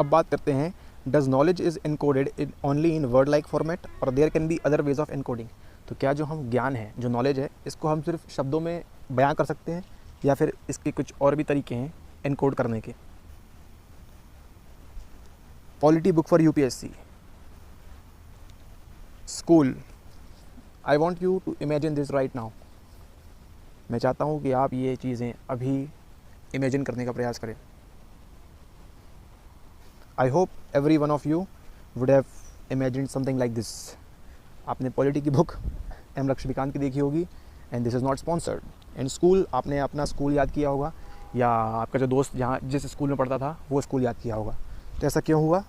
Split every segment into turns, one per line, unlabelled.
अब बात करते हैं, does knowledge is encoded in only in word like format और there can be other ways of encoding. तो क्या जो हम ज्ञान है, जो नॉलेज है, इसको हम सिर्फ शब्दों में बयां कर सकते हैं या फिर इसके कुछ और भी तरीके हैं इनकोड करने के। Polity book for UPSC. School, I want you to imagine this right now. मैं चाहता हूँ कि आप ये चीज़ें अभी इमेजिन करने का प्रयास करें। I hope every one of you would have imagine something like this. आपने पॉलिटी की बुक एम लक्ष्मीकांत की देखी होगी, and this is not sponsored. And school, आपने अपना स्कूल याद किया होगा, या आपका जो दोस्त जहाँ जिस स्कूल में पढ़ता था वो स्कूल याद किया होगा। तो ऐसा क्यों हुआ?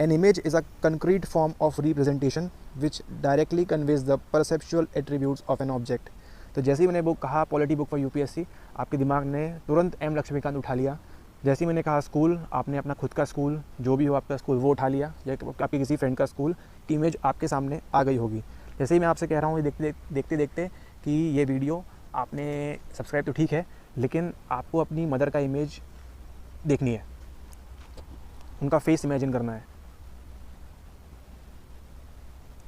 An image is a concrete form of representation which directly conveys the perceptual attributes of an object. तो जैसे ही मैंने बुक कहा पॉलिटी बुक फॉर यूपीएससी, आपके दिमाग ने तुरंत एम लक्ष्मीकांत उठा लिया। जैसे ही मैंने कहा स्कूल, आपने अपना खुद का स्कूल, जो भी हो आपका स्कूल, वो उठा लिया, या आपके किसी फ्रेंड का स्कूल, इमेज आपके सामने आ गई होगी। जैसे ही मैं आपसे कह रहा हूँ देखते देखते कि ये वीडियो आपने सब्सक्राइब तो ठीक है, लेकिन आपको अपनी मदर का इमेज देखनी है, उनका फेस इमेजिन करना है।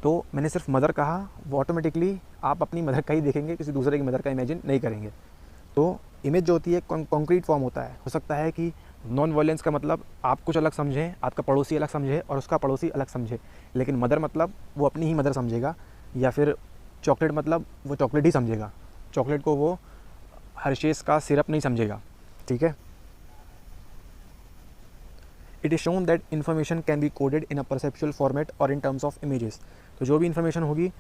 तो मैंने सिर्फ मदर कहा, वो ऑटोमेटिकली आप अपनी मदर का ही देखेंगे, किसी दूसरे की मदर का इमेजिन नहीं करेंगे। तो इमेज जो होती है कॉन्क्रीट फॉर्म होता है। हो सकता है कि नॉन वायलेंस का मतलब आप कुछ अलग समझें, आपका पड़ोसी अलग समझे और उसका पड़ोसी अलग समझे, लेकिन मदर मतलब वो अपनी ही मदर समझेगा, या फिर चॉकलेट मतलब वो चॉकलेट ही समझेगा, चॉकलेट को वो हर्शेस का सिरप नहीं समझेगा। ठीक है। It is shown that information can be coded in a perceptual format और इन टर्म्स ऑफ इमेजेस। तो जो भी इन्फॉर्मेशन होगी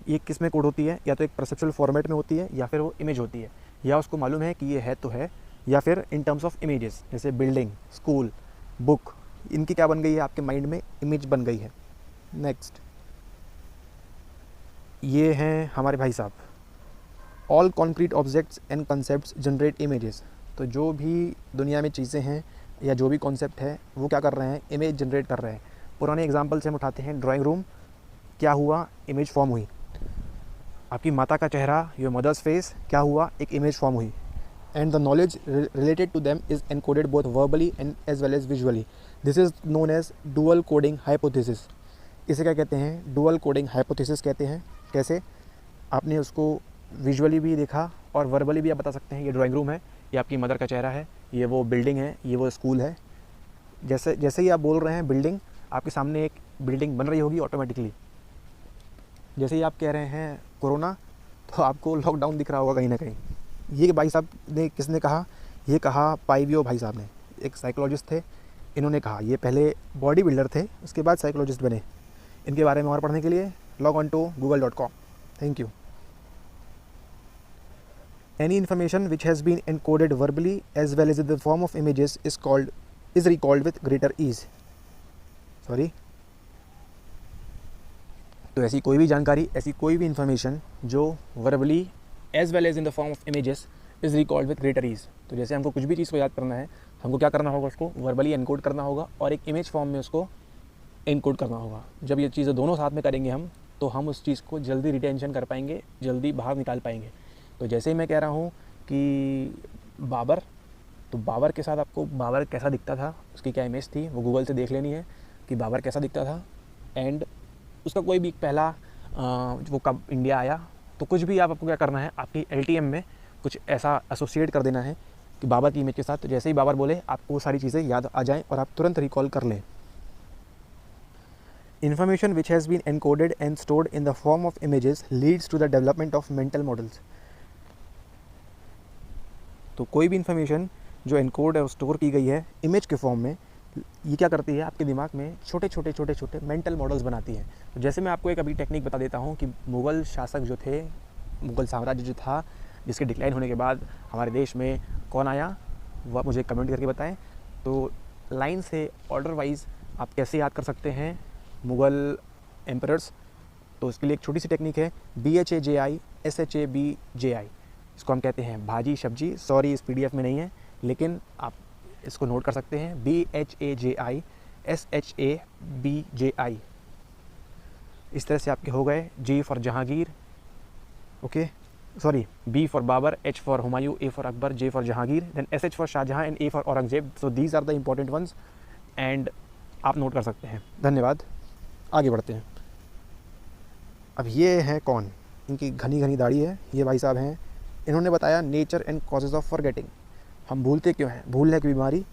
ये किस में कोड होती है, या तो एक परसेप्चुअल फॉर्मेट में होती है, या फिर वो इमेज होती है, या उसको मालूम है कि ये है तो है, या फिर इन टर्म्स ऑफ इमेजेस, जैसे बिल्डिंग, स्कूल, बुक, इनकी क्या बन गई है, आपके माइंड में इमेज बन गई है। नेक्स्ट, ये हैं हमारे भाई साहब, all concrete objects and concept generate images. तो जो भी दुनिया में चीज़ें हैं या जो भी कॉन्सेप्ट है वो क्या कर रहे हैं, इमेज जनरेट कर रहे हैं। पुराने एग्जाम्पल से हम उठाते हैं, ड्राइंग रूम, क्या हुआ, इमेज फॉर्म हुई। आपकी माता का चेहरा, योर मदर्स फेस, क्या हुआ, एक इमेज फॉर्म हुई। And the knowledge related to them is encoded both verbally and as well as visually. This is known as dual coding hypothesis. इसे क्या कहते हैं, डुअल कोडिंग हाइपोथेसिस कहते हैं। कैसे? आपने उसको विजुअली भी देखा और वर्बली भी आप बता सकते हैं, ये ड्राइंग रूम है, ये आपकी मदर का चेहरा है, ये वो बिल्डिंग है, ये वो स्कूल है। जैसे जैसे ही आप बोल रहे हैं बिल्डिंग, आपके सामने एक बिल्डिंग बन रही होगी ऑटोमेटिकली। जैसे ही आप कह रहे हैं कोरोना, तो आपको लॉकडाउन दिख रहा होगा कहीं ना कहीं। ये भाई साहब ने किसने कहा, ये कहा पाइवियो भाई साहब ने, एक साइकोलॉजिस्ट थे। इन्होंने कहा, ये पहले बॉडी बिल्डर थे, उसके बाद साइकोलॉजिस्ट बने। इनके बारे में और पढ़ने के लिए log on to google.com। Thank you. Any information which has been encoded verbally as well as in the form of images is recalled with greater ease। Sorry. तो ऐसी कोई भी जानकारी, ऐसी कोई भी इंफॉर्मेशन जो verbally as well as in the form of images is recalled with greater ease. तो जैसे हमको कुछ भी चीज़ को याद करना है, हमको क्या करना होगा, उसको वर्बली एनकोड करना होगा और एक इमेज फॉर्म में उसको एनकोड करना होगा। जब ये चीज़ें दोनों साथ में करेंगे हम, तो हम उस चीज़ को जल्दी रिटेंशन कर पाएंगे, जल्दी बाहर निकाल पाएंगे। तो जैसे ही मैं कह रहा हूँ कि बाबर, तो बाबर के साथ आपको बाबर कैसा दिखता था, उसकी क्या इमेज थी, वो गूगल से देख लेनी है कि बाबर कैसा दिखता था। एंड उसका कोई भी पहला वो कब इंडिया आया, तो कुछ भी आपको क्या करना है, आपकी LTM में कुछ ऐसा एसोसिएट कर देना है कि बाबर की इमेज के साथ। तो जैसे ही बाबर बोले, आपको वो सारी चीज़ें याद आ जाएं और आप तुरंत रिकॉल कर लें। Information which has been encoded and stored in the form of images leads to the development of mental models। तो कोई भी इंफॉर्मेशन जो एनकोड और स्टोर की गई है इमेज के फॉर्म में, ये क्या करती है, आपके दिमाग में छोटे छोटे मेंटल मॉडल्स बनाती है। तो जैसे मैं आपको एक अभी टेक्निक बता देता हूँ कि मुग़ल शासक जो थे, मुग़ल साम्राज्य जो था, जिसके डिक्लाइन होने के बाद हमारे देश में कौन आया, वो आप मुझे कमेंट करके बताएं। तो लाइन से ऑर्डर वाइज आप कैसे याद कर सकते हैं मुग़ल एम्परर्स। तो उसके लिए एक छोटी सी टेक्निक है, BHAJI इसको हम कहते हैं भाजी सब्जी। सॉरी, इस PDF में नहीं है, लेकिन आप इसको नोट कर सकते हैं, BHAJI SHABJI। इस तरह से आपके हो गए। J for Jahangir, okay, sorry, B for Babur, H for Humayun, A for Akbar, J for Jahangir, then SH for Shahjahan and A for Aurangzeb. So these are the important ones and आप नोट कर सकते हैं। धन्यवाद। आगे बढ़ते हैं। अब ये हैं कौन, इनकी घनी घनी दाढ़ी है, ये भाई साहब हैं। इन्होंने बताया nature and causes of forgetting. हम भूलते क्यों हैं, भूलने की बीमारी।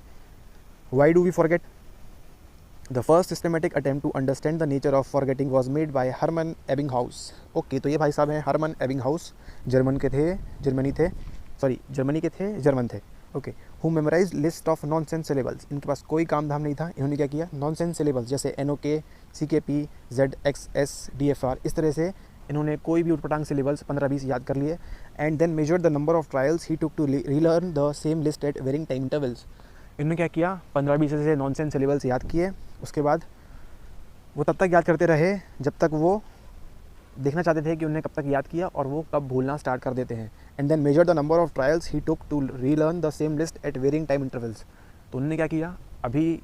Why do we forget? The first systematic attempt to understand the nature of forgetting was made by Hermann Ebbinghaus. Okay, तो ये भाई साहब हैं हरमन एबिंगहाउस, जर्मनी के थे, जर्मन थे। Okay, who memorize list of nonsense syllables. इनके पास कोई काम धाम नहीं था, इन्होंने क्या किया, नॉनसेंस सिलेबल्स जैसे NOK, CKP, ZXS, DFR, इस तरह से इन्होंने कोई भी उटपटांग सिलेबल्स 15-20 याद कर लिए। And then measured the number of trials he took to relearn the same list at varying time intervals. इन्होंने क्या किया, 15-20 ऐसे नॉनसेंस सिलेबल्स याद किए। उसके बाद वो तब तक याद करते रहे जब तक वो देखना चाहते थे कि उन्हें कब तक याद किया और वो कब भूलना स्टार्ट कर देते हैं। And then measure the number of trials he took to relearn the same list at varying time intervals. तो उन्होंने क्या किया, अभी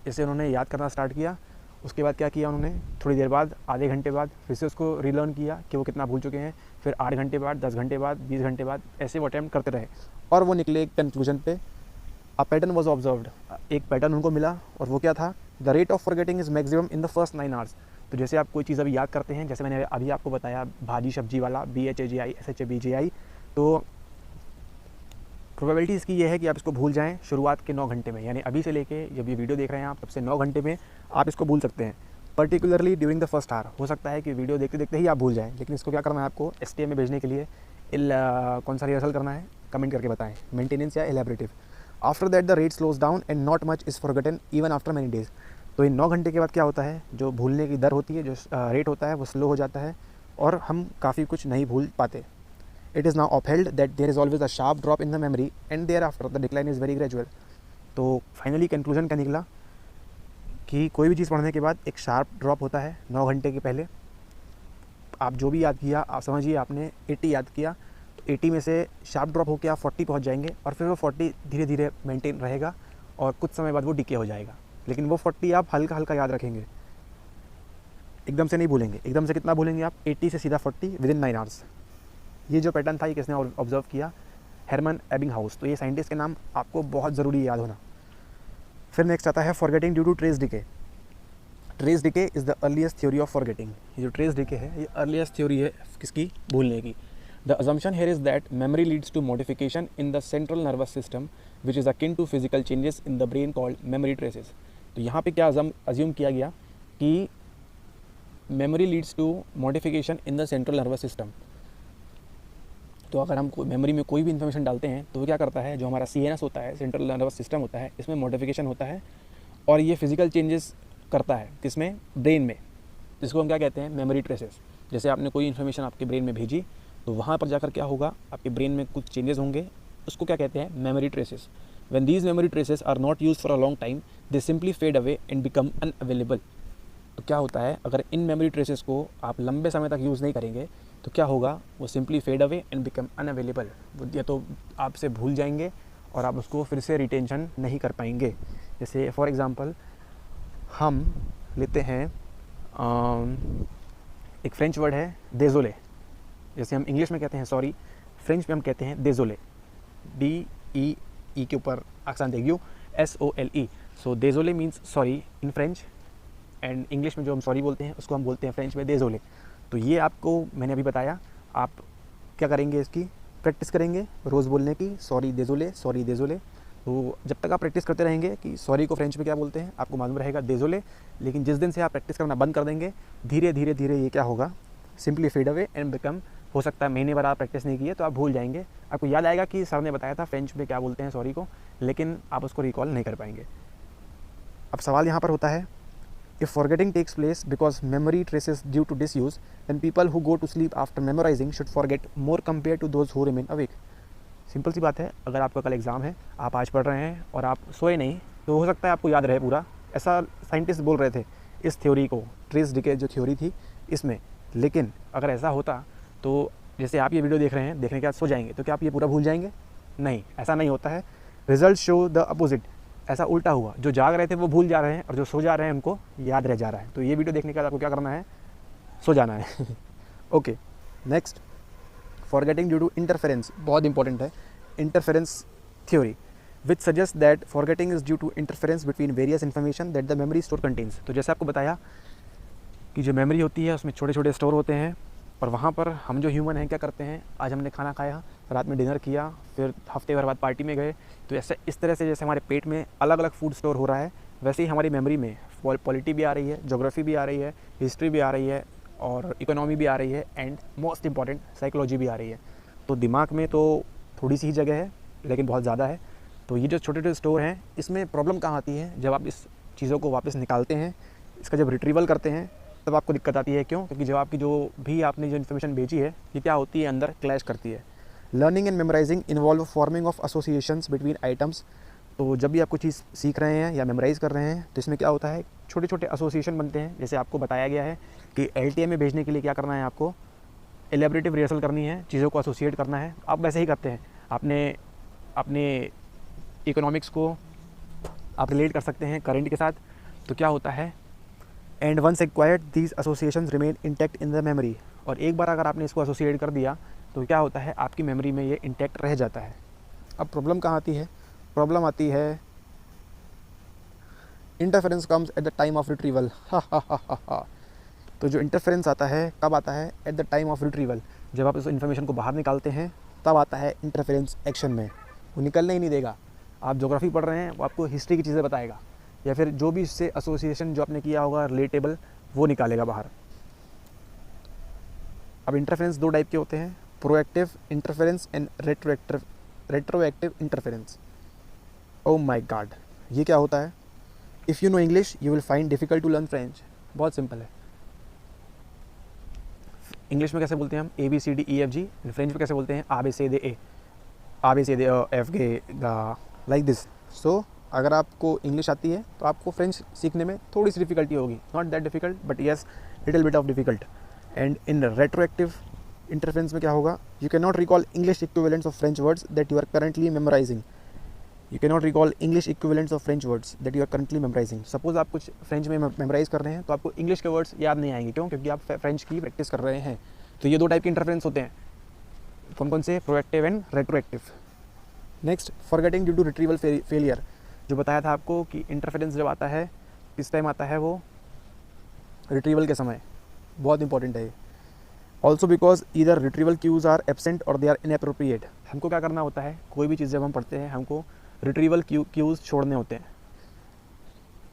जैसे उन्होंने याद करना स्टार्ट किया, उसके बाद क्या किया उन्होंने, थोड़ी देर बाद, आधे घंटे बाद फिर से उसको रीलर्न किया कि वो कितना भूल चुके हैं। फिर 8 घंटे बाद, 10 घंटे बाद, 20 घंटे बाद, ऐसे वो अटैम्प्ट करते रहे और वो निकले एक कंक्लूजन पे। अ पैटर्न वॉज ऑब्जर्व्ड, एक पैटर्न उनको मिला और वो क्या था, the rate of forgetting is maximum in the first 9 hours. तो जैसे आप कोई चीज़ अभी याद करते हैं, जैसे मैंने अभी आपको बताया भाजी सब्जी वाला, BHAGI SHABGI, तो प्रोबेबिलिटी इसकी ये है कि आप इसको भूल जाएं शुरुआत के 9 घंटे में, यानी अभी से लेके जब ये वीडियो देख रहे हैं आप तब से 9 घंटे में आप इसको भूल सकते हैं। Particularly during the first hour हो सकता है कि वीडियो देखते देखते ही आप भूल जाएं, लेकिन इसको क्या करना है, आपको STM में भेजने के लिए कौन सा रिहर्सल करना है, कमेंट करके बताएं, मेंटेनेंस या elaborative. After that the rate slows down and not much is forgotten even after many days. तो इन 9 घंटे के बाद क्या होता है, जो भूलने की दर होती है, जो रेट होता है, वो स्लो हो जाता है और हम काफ़ी कुछ नहीं भूल पाते। It is now upheld that there is always a sharp drop in the memory and thereafter the decline is very gradual। तो फाइनली कंक्लूजन क्या निकला कि कोई भी चीज़ पढ़ने के बाद एक शार्प ड्रॉप होता है 9 घंटे के पहले। आप जो भी याद किया, आप समझिए आपने 80 याद किया, तो 80 में से शार्प ड्रॉप होकर आप 40 पहुंच जाएंगे और फिर वो 40 धीरे धीरे मेंटेन रहेगा और कुछ समय बाद वो डिके हो जाएगा। लेकिन वो 40 आप हल्का हल्का याद रखेंगे, एकदम से नहीं भूलेंगे। एकदम से कितना भूलेंगे आप, 80 से सीधा 40 विदिन 9 आवर्स। ये जो पैटर्न था ये किसने ऑब्जर्व किया, हरमन एबिंगहाउस। तो ये साइंटिस्ट के नाम आपको बहुत ज़रूरी याद होना। फिर नेक्स्ट आता है forgetting due to trace decay. Trace decay is the earliest theory of forgetting. ये जो ट्रेस डिके है ये अर्लीस्ट थ्योरी है किसकी, भूलने की। The assumption here is that memory leads to modification in the central nervous system which is akin to physical changes in the brain called memory traces. तो यहाँ पे क्या अज्यूम किया गया कि memory leads to modification in the central nervous system. तो अगर हम मेमोरी में कोई भी इन्फॉर्मेशन डालते हैं तो वो क्या करता है, जो हमारा CNS होता है, सेंट्रल नर्वस सिस्टम होता है, इसमें मॉडिफिकेशन होता है और ये फिजिकल चेंजेस करता है किसमें, ब्रेन में, जिसको हम क्या कहते हैं, मेमोरी ट्रेसेस। जैसे आपने कोई इन्फॉर्मेशन आपके ब्रेन में भेजी तो वहाँ पर जाकर क्या होगा, आपके ब्रेन में कुछ चेंजेस होंगे, उसको क्या कहते हैं, memory traces. When these memory traces are not used for a long time they simply fade away and become unavailable. तो क्या होता है, अगर इन मेमोरी ट्रेसेस को आप लंबे समय तक यूज़ नहीं करेंगे तो क्या होगा, वो simply fade away and become unavailable. या तो आपसे भूल जाएंगे और आप उसको फिर से रिटेंशन नहीं कर पाएंगे। जैसे फॉर एग्ज़ाम्पल हम लेते हैं एक फ्रेंच वर्ड है désolé। जैसे हम इंग्लिश में कहते हैं सॉरी, फ्रेंच में हम कहते हैं désolé, DEE के ऊपर accent देगी SOLE। So désolé means sorry in French, and English में जो हम सॉरी बोलते हैं उसको हम बोलते हैं फ्रेंच में désolé। तो ये आपको मैंने अभी बताया, आप क्या करेंगे, इसकी प्रैक्टिस करेंगे रोज़ बोलने की, सॉरी désolé, सॉरी désolé। तो जब तक आप प्रैक्टिस करते रहेंगे कि सॉरी को फ्रेंच में क्या बोलते हैं, आपको मालूम रहेगा désolé। लेकिन जिस दिन से आप प्रैक्टिस करना बंद कर देंगे, धीरे धीरे धीरे ये क्या होगा, simply fade away and become. हो सकता है महीने भर आप प्रैक्टिस नहीं किए तो आप भूल जाएंगे, आपको याद आएगा कि सर ने बताया था फ्रेंच में क्या बोलते हैं सॉरी को, लेकिन आप उसको रिकॉल नहीं कर पाएंगे। अब सवाल यहाँ पर होता है, if forgetting takes place because memory traces due to disuse, then people who go to sleep after memorizing should forget more compared to those who remain awake। Simple सी बात है, अगर आपका कल एग्ज़ाम है, आप आज पढ़ रहे हैं और आप सोए नहीं, तो हो सकता है आपको याद रहे पूरा। ऐसा साइंटिस्ट बोल रहे थे इस थ्योरी को, ट्रेस डिके जो थ्योरी थी इसमें। लेकिन अगर ऐसा होता तो जैसे आप ये वीडियो देख रहे हैं, देखने के बाद सो जाएंगे, तो क्या आप ये पूरा भूल जाएंगे? नहीं, ऐसा नहीं होता है। Result show the opposite. ऐसा उल्टा हुआ, जो जाग रहे थे वो भूल जा रहे हैं और जो सो जा रहे हैं उनको याद रह जा रहा है। तो ये वीडियो देखने के बाद आपको क्या करना है, सो जाना है। Okay, next forgetting due to interference, बहुत इंपॉर्टेंट है। Interference theory, which suggest that forgetting is due to interference between various information that the memory store contains. तो जैसे आपको बताया कि जो मेमोरी होती है उसमें छोटे छोटे स्टोर होते हैं, और वहाँ पर हम जो ह्यूमन हैं क्या करते हैं, आज हमने खाना खाया, रात में डिनर किया, फिर हफ्ते भर बाद पार्टी में गए, तो ऐसे इस तरह से जैसे हमारे पेट में अलग अलग फूड स्टोर हो रहा है, वैसे ही हमारी मेमोरी में पॉलिटी भी आ रही है, ज्योग्राफी भी आ रही है, हिस्ट्री भी आ रही है, और इकोनॉमी भी आ रही है, एंड मोस्ट इंपॉर्टेंट साइकोलॉजी भी आ रही है। तो दिमाग में तो थोड़ी सी ही जगह है लेकिन बहुत ज़्यादा है। तो ये जो छोटे छोटे स्टोर हैं, इसमें प्रॉब्लम कहाँ आती है, जब आप इस चीज़ों को वापस निकालते हैं, इसका जब रिट्रीवल करते हैं, तब आपको दिक्कत आती है। क्यों? क्योंकि जब आपकी जो भी आपने जो इन्फॉर्मेशन भेजी है, ये क्या होती है, अंदर क्लैश करती है। Learning and memorizing involve forming of associations between items. तो जब भी आप कुछ चीज़ सीख रहे हैं या मेमोराइज़ कर रहे हैं, तो इसमें क्या होता है, छोटे छोटे एसोसिएशन बनते हैं। जैसे आपको बताया गया है कि LTI में भेजने के लिए क्या करना है, आपको एलेबरेटिव रिहर्सल करनी है, चीज़ों को एसोसिएट करना है। आप वैसे ही करते हैं, आपने अपने इकोनॉमिक्स को आप रिलेट कर सकते हैं करेंट के साथ। तो क्या होता है, and once acquired these associations remain intact in the memory. और एक बार अगर आपने इसको एसोसिएट कर दिया तो क्या होता है, आपकी मेमोरी में ये इंटैक्ट रह जाता है। अब प्रॉब्लम कहाँ आती है, प्रॉब्लम आती है interference comes at the time of retrieval. तो जो इंटरफेरेंस आता है कब आता है, at the time of retrieval. जब आप इस इन्फॉर्मेशन को बाहर निकालते हैं तब आता है इंटरफेरेंस एक्शन में। वो निकलने ही नहीं देगा। आप ज्योग्राफी पढ़ रहे हैं, वो आपको हिस्ट्री की चीज़ें बताएगा, या फिर जो भी इससे एसोसिएशन जो आपने किया होगा रिलेटेबल, वो निकालेगा बाहर। अब इंटरफेरेंस दो टाइप के होते हैं, proactive interference and retroactive interference. Oh my god, ये क्या होता है? If you know English you will find difficult to learn French. बहुत सिंपल है। इंग्लिश में कैसे बोलते हैं हम ABCDEFG, फ्रेंच में कैसे बोलते हैं ABCDE, ABCDEF गा, लाइक दिस। सो अगर आपको इंग्लिश आती है तो आपको फ्रेंच सीखने में थोड़ी सी डिफ़िकल्टी होगी, not that difficult but yes little bit of difficult. And in retroactive interference में क्या होगा, you can not recall English equivalents of French words that you are currently memorizing. You can not recall English equivalents of French words that you are currently memorizing. Suppose आप कुछ French में memorise कर रहे हैं तो आपको English के words याद नहीं आएंगे। क्यों? क्योंकि आप फ्रेंच की प्रैक्टिस कर रहे हैं। तो ये दो टाइप के इंटरफेरेंस होते हैं, कौन कौन से, proactive and retroactive. Next, forgetting due to retrieval failure. जो बताया था आपको कि इंटरफेरेंस जब आता है किस टाइम आता है, वो रिट्रीवल के समय। बहुत इंपॉर्टेंट है ये। Also because either retrieval cues are absent और दे आर इनएप्रोप्रिएट। हमको क्या करना होता है, कोई भी चीज़ जब हम पढ़ते हैं हमको रिट्रीवल क्यूज छोड़ने होते हैं।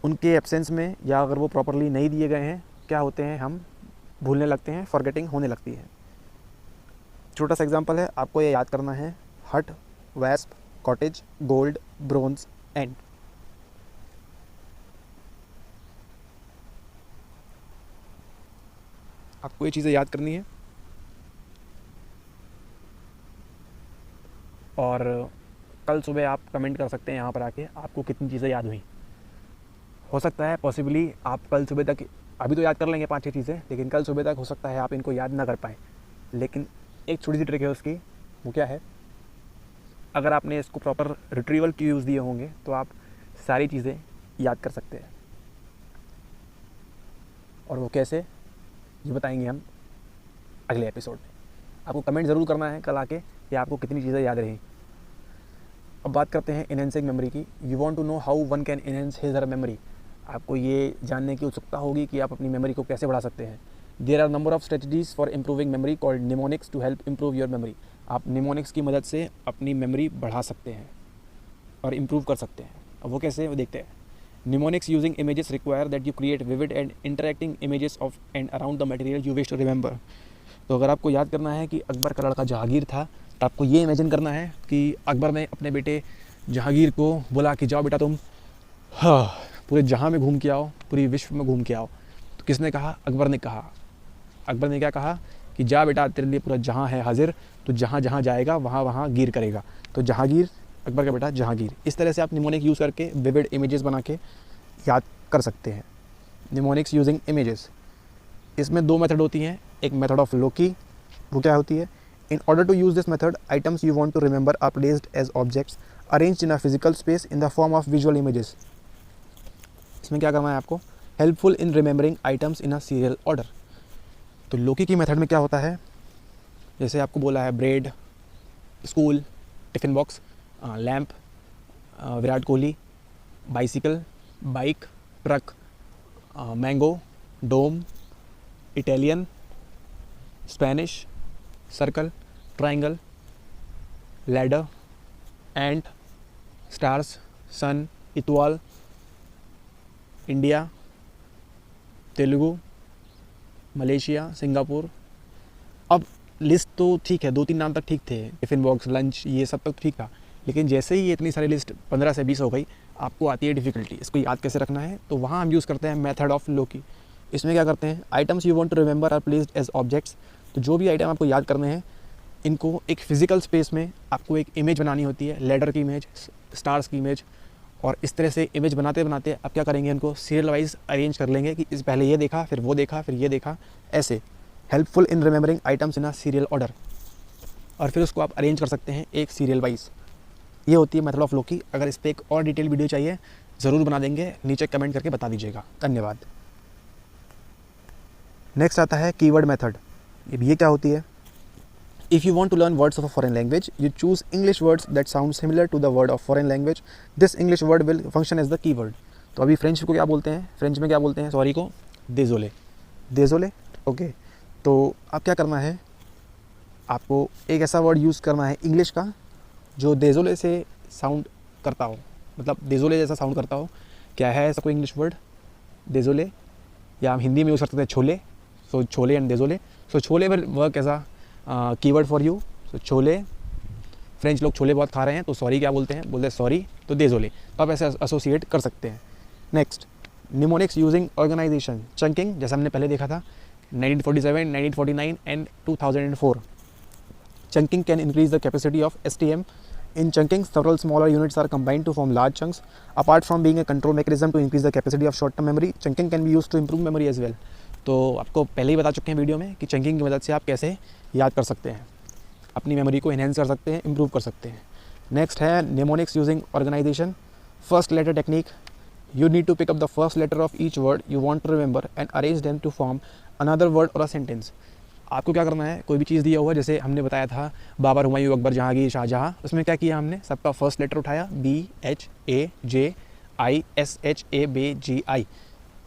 उनके एब्सेंस में या अगर वो प्रॉपरली नहीं दिए गए हैं, क्या होते हैं, हम भूलने लगते हैं, फॉरगेटिंग होने लगती है। छोटा सा एग्जांपल है, आपको ये याद करना है, हट, wasp, cottage, gold, bronze, and. आपको ये चीज़ें याद करनी है और कल सुबह आप कमेंट कर सकते हैं यहाँ पर आके आपको कितनी चीज़ें याद हुई। हो सकता है पॉसिबली आप कल सुबह तक, अभी तो याद कर लेंगे 5-6 चीज़ें, लेकिन कल सुबह तक हो सकता है आप इनको याद ना कर पाएँ। लेकिन एक छोटी सी ट्रिक है उसकी, वो क्या है, अगर आपने इसको प्रॉपर रिट्रीवल क्यूज दिए होंगे तो आप सारी चीज़ें याद कर सकते हैं। और वो कैसे, ये बताएंगे हम अगले एपिसोड में। आपको कमेंट ज़रूर करना है कल आके कि आपको कितनी चीज़ें याद रही। अब बात करते हैं इनहेंसिंग मेमोरी की। You want to know how one can enhance his her memory. आपको ये जानने की उत्सुकता होगी कि आप अपनी मेमोरी को कैसे बढ़ा सकते हैं। There are number of strategies for improving memory called mnemonics to help improve your memory. आप निमोनिक्स की मदद से अपनी मेमोरी बढ़ा सकते हैं और इम्प्रूव कर सकते हैं। अब वो कैसे, वो देखते हैं। Mnemonics using images require that you create vivid and interacting images of and around the material you wish to remember। तो अगर आपको याद करना है कि अकबर का लड़का जहांगीर था, तो आपको ये इमेजिन करना है कि अकबर ने अपने बेटे जहांगीर को बोला कि जाओ बेटा तुम पूरे जहां में घूम के आओ, पूरी विश्व में घूम के आओ। तो किसने कहा? अकबर ने कहा। अकबर ने क्या कहा कि जा बेटा, तेरे लिए पूरा जहां है हाजिर, तो जहां जहां जाएगा वहां वहां गिर करेगा। तो जहांगीर, अकबर का बेटा जहांगीर। इस तरह से आप निमोनिक यूज़ करके विविड इमेजेस बना के याद कर सकते हैं। निमोनिक्स यूजिंग इमेजेस, इसमें दो मेथड होती हैं। एक मेथड ऑफ लोकी, वो क्या होती है, in order to use this method items you want to remember are placed as objects arranged in a physical space in the form of visual images. इसमें क्या करना है आपको, helpful in remembering items in a serial order. तो loci की method में क्या होता है, जैसे आपको बोला है bread, school, tiffin box, lamp, Virat Kohli, bicycle, bike, truck, mango, dome, Italian, Spanish, circle, triangle, ladder, ant, stars, sun, इतवाल, इंडिया, तेलुगु, मलेशिया, सिंगापुर। अब लिस्ट तो ठीक है, 2-3 नाम तक ठीक थे, टिफ़िन बॉक्स, लंच, ये सब तक ठीक था, लेकिन जैसे ही ये इतनी सारी लिस्ट 15 से 20 हो गई, आपको आती है डिफ़िकल्टी, इसको याद कैसे रखना है। तो वहाँ हम यूज़ करते हैं मेथड ऑफ लोकी। इसमें क्या करते हैं, items you want to remember are placed as objects. तो जो भी आइटम आपको याद करने हैं, इनको एक फिजिकल स्पेस में आपको एक इमेज बनानी होती है, लेडर की इमेज, स्टार्स की इमेज, और इस तरह से इमेज बनाते बनाते आप क्या करेंगे, इनको सीरियल वाइज अरेंज कर लेंगे कि इस पहले ये देखा, फिर वो देखा, फिर ये देखा, ऐसे helpful in remembering items in a serial order. और फिर उसको आप अरेंज कर सकते हैं एक सीरियल वाइज। ये होती है मेथड ऑफ लोकी। अगर इस पर एक और डिटेल वीडियो चाहिए ज़रूर बना देंगे, नीचे कमेंट करके बता दीजिएगा। धन्यवाद। नेक्स्ट आता है कीवर्ड मेथड। ये क्या होती है, if you want to learn words of a foreign language, you choose English words that sound similar to the word of foreign language, this English word will function as the keyword. तो अभी French को क्या बोलते हैं, French में क्या बोलते हैं, सॉरी को देजोले, देजोले, ओके। तो अब क्या करना है, आपको एक ऐसा वर्ड यूज़ करना है इंग्लिश का जो देजोले से साउंड करता हो, मतलब देजोले जैसा साउंड करता हो। क्या है ऐसा कोई इंग्लिश वर्ड, देजोले, या हम हिंदी में यूज़ कर सकते हैं छोले, सो छोले एंड देजोले। So chole will work as a keyword for you. So chole, French लोग छोले बहुत खा रहे हैं तो सॉरी क्या बोलते हैं, बोलते हैं सॉरी, तो देजोले। तो आप ऐसे एसोसिएट कर सकते हैं। Next, mnemonics using organization, chunking, जैसा हमने पहले देखा था 1947, 1949 and 2004। Chunking can increase the capacity of STM. In chunking, several smaller units are combined to form large chunks. Apart from being a control mechanism to increase the capacity of short-term memory, chunking can be used to improve memory as well. तो आपको पहले ही बता चुके हैं video में कि chunking की मदद से आप कैसे याद कर सकते हैं, अपनी मेमोरी को इन्हेंस कर सकते हैं, इम्प्रूव कर सकते हैं। नेक्स्ट है mnemonics using organization, first letter technique. You need to pick up the first letter of each word you want to remember and arrange them to form another word or a sentence. आपको क्या करना है, कोई भी चीज़ दिया हुआ है, जैसे हमने बताया था बाबर, हुमायूं, अकबर, जहांगीर, शाहजहां, उसमें क्या किया हमने, सबका फर्स्ट लेटर उठाया, BHAJISHABGI।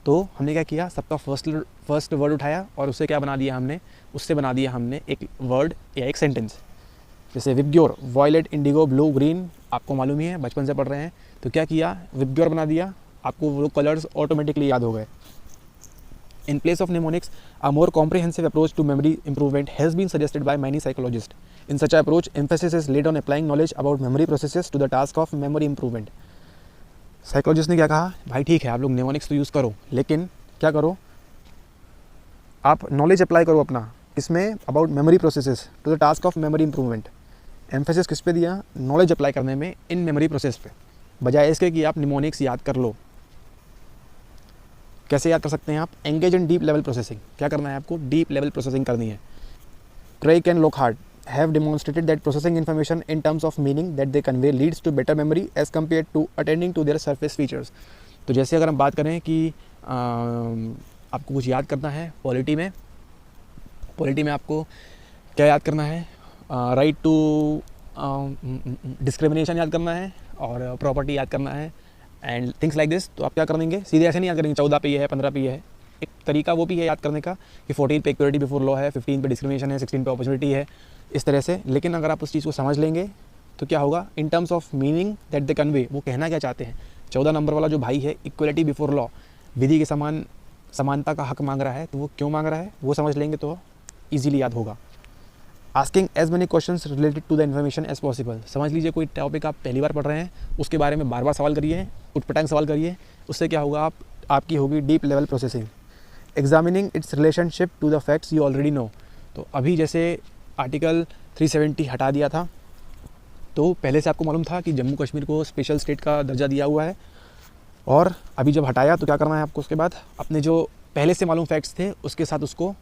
तो हमने क्या किया, सबका फर्स्ट वर्ड उठाया और उससे क्या बना दिया हमने, उससे बना दिया हमने एक वर्ड या एक सेंटेंस। जैसे VIBGYOR, violet, indigo, blue, green, आपको मालूम ही है, बचपन से पढ़ रहे हैं। तो क्या किया, विबग्योर बना दिया, आपको वो कलर्स ऑटोमेटिकली याद हो गए। In place of mnemonics, a more comprehensive approach to memory improvement has been suggested by many psychologists. In such an approach, emphasis is laid on applying knowledge about memory processes to the task of memory improvement. Psychologist ने क्या कहा, भाई ठीक है आप लोग mnemonics तो use करो, लेकिन क्या करो, आप नॉलेज अप्लाई करो अपना, इसमें about memory processes to the task of memory improvement. Emphasis किस पे दिया, नॉलेज अप्लाई करने में इन मेमोरी प्रोसेस पे, बजाय इसके कि आप निमोनिक्स याद कर लो। कैसे याद कर सकते हैं आप, engage in deep level processing. क्या करना है आपको, डीप लेवल प्रोसेसिंग करनी है। Craik and Lockhart have demonstrated that processing information in terms of meaning that they convey leads to better memory as compare to attending to their surface features. तो जैसे अगर हम बात करें कि आपको कुछ याद करना है पॉलिटी में आपको क्या याद करना है, राइट टू डिस्क्रिमिनेशन याद करना है और प्रॉपर्टी याद करना है एंड थिंग्स लाइक दिस। तो आप क्या करेंगे, सीधे ऐसे नहीं याद करेंगे 14 पे ये है, 15 पे ये है। एक तरीका वो भी है याद करने का कि 14 पे इक्वलिटी बिफोर लॉ है, 15 पे डिस्क्रिमिनेशन है, 16 पे अपॉर्चुनिटी है, इस तरह से। लेकिन अगर आप उस चीज़ को समझ लेंगे तो क्या होगा, इन terms of meaning that they convey, वो कहना क्या चाहते हैं। 14 नंबर वाला जो भाई है, इक्वलिटी बिफोर लॉ, विधि के समान समानता का हक मांग रहा है, तो वो क्यों मांग रहा है वो समझ लेंगे तो ईजिली याद होगा। Asking as many questions related to the information as possible. समझ लीजिए कोई टॉपिक आप पहली बार पढ़ रहे हैं, उसके बारे में बार बार सवाल करिए, उटपटांग सवाल करिए, उससे क्या होगा, आपकी होगी deep level processing. Examining its relationship to the facts you already know. तो अभी जैसे आर्टिकल 370 हटा दिया था, तो पहले से आपको मालूम था कि जम्मू कश्मीर को स्पेशल स्टेट का दर्जा दिया हुआ है, और अभी जब हटाया तो क्या करना है आपको, उसके बाद अपने जो पहले से मालूम फैक्ट्स थे उसके साथ उसको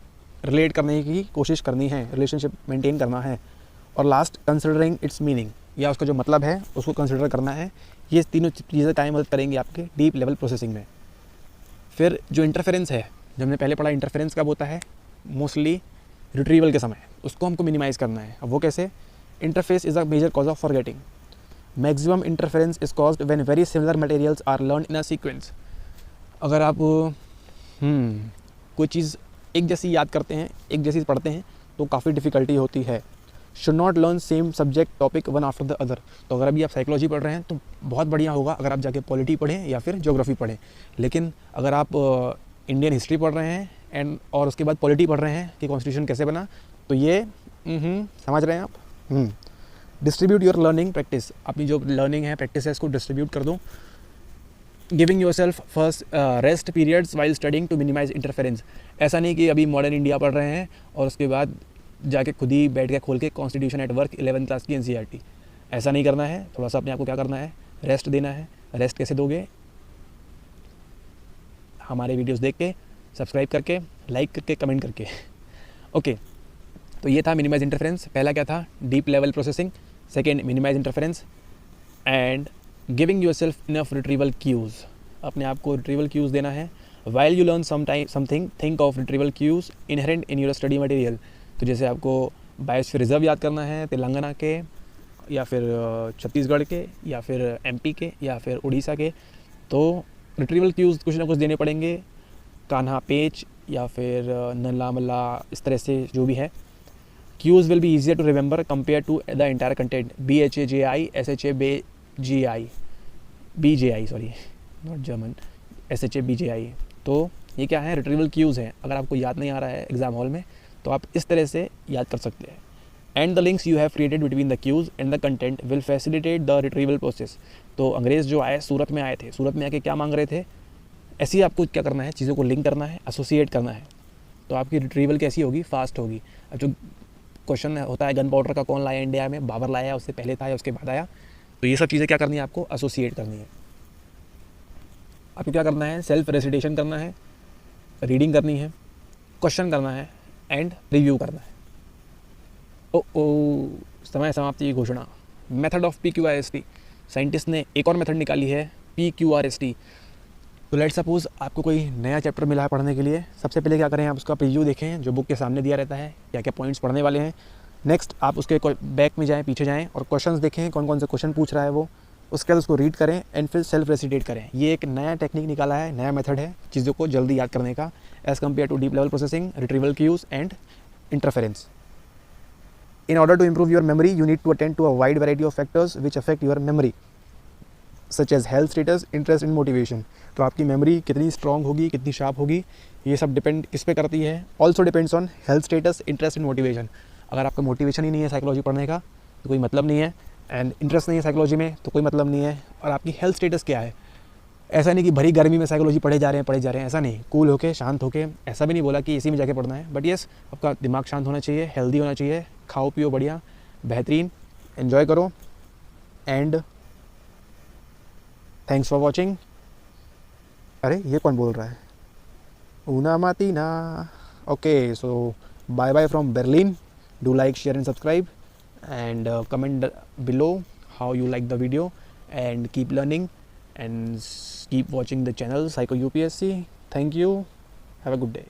रिलेट करने की कोशिश करनी है, रिलेशनशिप मेंटेन करना है। और लास्ट, कंसिडरिंग इट्स मीनिंग, या उसका जो मतलब है उसको कंसिडर करना है। ये तीनों चीज़ें टाइम मदद करेंगी आपके डीप लेवल प्रोसेसिंग में। फिर जो इंटरफेरेंस है, जब हमने पहले पढ़ा इंटरफेरेंस कब होता है, मोस्टली रिट्रीवल के समय, उसको हमको मिनिमाइज़ करना है। अब वो कैसे, interface is a major cause of forgetting. Maximum interference is caused when very similar materials are learn in a sequence. अगर आप कोई चीज़ एक जैसी याद करते हैं, एक जैसी पढ़ते हैं, तो काफ़ी डिफ़िकल्टी होती है। Should not learn same subject topic one after the other. तो अगर अभी आप साइकोलॉजी पढ़ रहे हैं तो बहुत बढ़िया होगा अगर आप जाके पॉलिटी पढ़ें या फिर ज्योग्राफी पढ़ें। लेकिन अगर आप इंडियन हिस्ट्री पढ़ रहे हैं और उसके बाद पॉलिटी पढ़ रहे हैं कि कॉन्स्टिट्यूशन कैसे बना, तो ये समझ रहे हैं आप। Distribute your learning practice. अपनी जो लर्निंग है, प्रैक्टिस है, इसको डिस्ट्रीब्यूट कर दो। Giving yourself first rest periods while studying to minimize interference. ऐसा नहीं कि अभी मॉडर्न इंडिया पढ़ रहे हैं और उसके बाद जाके खुद ही बैठ के खोल के constitution at work 11th class की NCERT, ऐसा नहीं करना है। थोड़ा सा अपने आप को क्या करना है, रेस्ट देना है। रेस्ट कैसे दोगे? हमारे वीडियोस देख के, सब्सक्राइब करके, लाइक करके, कमेंट करके। ओके, तो ये था मिनिमाइज इंटरफेरेंस। पहला क्या था? Deep level processing. Second, minimize interference and giving yourself enough retrieval cues. अपने आप को रिट्रीवल क्यूज़ देना है। While you learn something think of retrieval cues inherent in your study material. तो जैसे आपको बायोस्फीयर रिजर्व याद करना है तेलंगाना के या फिर छत्तीसगढ़ के या फिर MP के या फिर उड़ीसा के, तो रिट्रीवल क्यूज़ कुछ ना कुछ देने पड़ेंगे। कान्हा पेच या फिर नल्ला मल्ला, इस तरह से जो भी है। Cues will be easier to remember compare to the entire content. BHAJI BJI sorry, not German, SHABJI। तो ये क्या है? रिट्रीवल क्यूज़ हैं। अगर आपको याद नहीं आ रहा है एग्जाम हॉल में, तो आप इस तरह से याद कर सकते हैं। And the links you have created between the queues and the content will facilitate the retrieval process. तो अंग्रेज़ जो आए, सूरत में आए थे, सूरत में आके क्या मांग रहे थे? ऐसे ही आपको क्या करना है, चीज़ों को लिंक करना है, एसोसिएट करना है, तो आपकी रिट्रीवल कैसी होगी? फास्ट होगी। अब जो क्वेश्चन होता है गन पाउडर का कौन लाया इंडिया में, बाबर लाया, उससे पहले था या उसके बाद आया, तो ये सब चीज़ें क्या करनी है आपको? एसोसिएट करनी है। आपको क्या करना है? सेल्फ रेसिटेशन करना है, रीडिंग करनी है, क्वेश्चन करना है एंड रिव्यू करना है। समय समाप्ति की घोषणा। Method of PQRST। साइंटिस्ट ने एक और मेथड निकाली है, PQRST। तो लेट सपोज आपको कोई नया चैप्टर मिला है पढ़ने के लिए। सबसे पहले क्या करें, आप उसका प्रीव्यू देखें जो बुक के सामने दिया रहता है, क्या क्या पॉइंट्स पढ़ने वाले हैं। नेक्स्ट आप उसके बैक में जाएं, पीछे जाएं और क्वेश्चंस देखें कौन कौन से क्वेश्चन पूछ रहा है वो। उसके बाद उसको रीड करें एंड फिर सेल्फ रेसिटेट करें। ये एक नया टेक्निक निकाला है, नया मेथड है चीज़ों को जल्दी याद करने का, as compare to deep level processing, retrieval cues and interference. In order to improve your memory, you need to attend to a wide variety of factors which affect your memory, such as health status, interest and motivation. तो आपकी memory कितनी strong होगी, कितनी sharp होगी, ये सब depend किस पे करती है? Also depends on health status, interest and motivation. अगर आपका मोटिवेशन ही नहीं है साइकोलॉजी पढ़ने का तो कोई मतलब नहीं है, एंड इंटरेस्ट नहीं है साइकोलॉजी में तो कोई मतलब नहीं है, और आपकी हेल्थ स्टेटस क्या है। ऐसा नहीं कि भरी गर्मी में साइकोलॉजी पढ़े जा रहे हैं, ऐसा नहीं। कूल होके, शांत होके, ऐसा भी नहीं बोला कि इसी में जाके पढ़ना है, बट येस आपका दिमाग शांत होना चाहिए, हेल्दी होना चाहिए, खाओ पियो बढ़िया, बेहतरीन, एन्जॉय करो एंड थैंक्स फॉर वॉचिंग। अरे ये कौन बोल रहा है? ऊना मातीना। Okay, so bye bye from Berlin. Do like, share and subscribe and comment below how you like the video, and keep learning and keep watching the channel Psycho UPSC. Thank you. Have a good day.